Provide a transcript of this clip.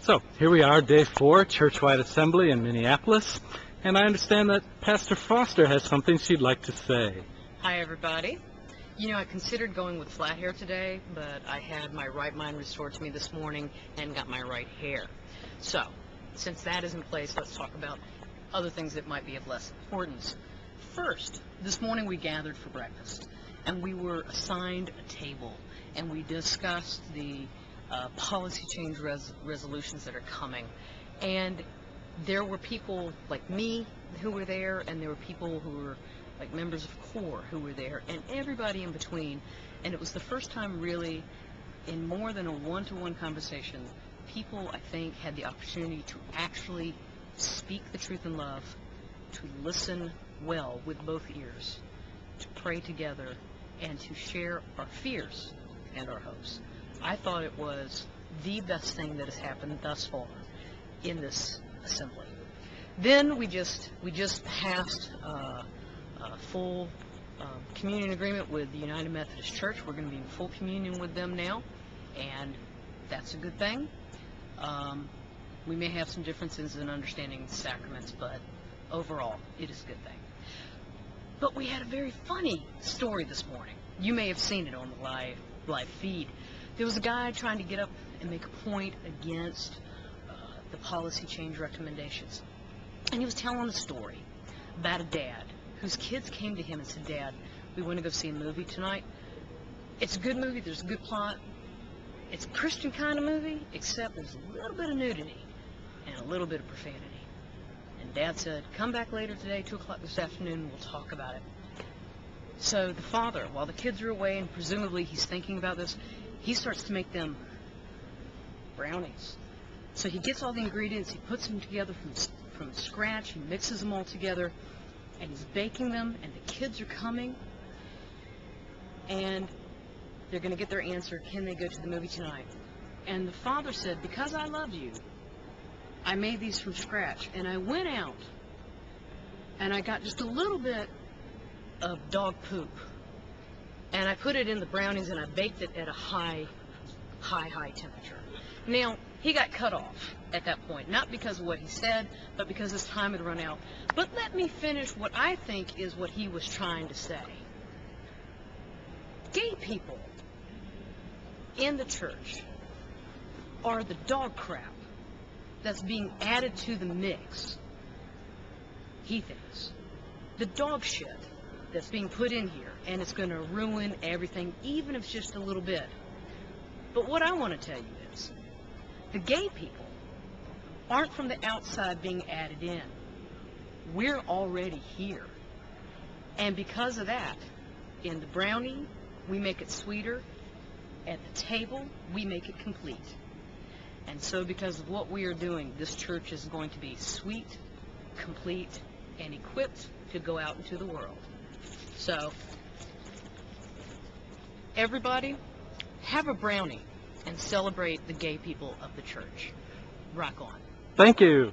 So, here we are, day 4, Churchwide Assembly in Minneapolis, and I understand that Pastor Foster has something she'd like to say. Hi, everybody. You know, I considered going with flat hair today, but I had my right mind restored to me this morning and got my right hair. So, since that is in place, let's talk about other things that might be of less importance. First, this morning we gathered for breakfast, and we were assigned a table, and we discussed the policy change resolutions that are coming. And there were people like me who were there, and there were people who were like members of CORE who were there, and everybody in between. And it was the first time really in more than a one-to-one conversation, people, I think, had the opportunity to actually speak the truth in love, to listen well with both ears, to pray together, and to share our fears and our hopes. I thought it was the best thing that has happened thus far in this assembly. Then we just passed a full communion agreement with the United Methodist Church. We're going to be in full communion with them now, and that's a good thing. We may have some differences in understanding the sacraments, but overall, it is a good thing. But we had a very funny story this morning. You may have seen it on the live feed. There was a guy trying to get up and make a point against the policy change recommendations. And he was telling a story about a dad whose kids came to him and said, "Dad, we want to go see a movie tonight. It's a good movie, there's a good plot. It's a Christian kind of movie, except there's a little bit of nudity and a little bit of profanity." And Dad said, "Come back later today, 2 o'clock this afternoon, and we'll talk about it." So the father, while the kids are away, and presumably he's thinking about this, he starts to make them brownies. So he gets all the ingredients, he puts them together from scratch, he mixes them all together, and he's baking them, and the kids are coming, and they're going to get their answer, can they go to the movie tonight? And the father said, "Because I love you, I made these from scratch, and I went out, and I got just a little bit of dog poop, and I put it in the brownies, and I baked it at a high temperature." Now, he got cut off at that point, not because of what he said, but because his time had run out. But let me finish what I think is what he was trying to say. Gay people in the church are the dog crap that's being added to the mix, he thinks. The dog shit that's being put in here, and it's going to ruin everything, even if it's just a little bit. But what I want to tell you is, the gay people aren't from the outside being added in. We're already here. And because of that, in the brownie, we make it sweeter. At the table, we make it complete. And so because of what we are doing, this church is going to be sweet, complete, and equipped to go out into the world. So, everybody, have a brownie and celebrate the gay people of the church. Rock on. Thank you.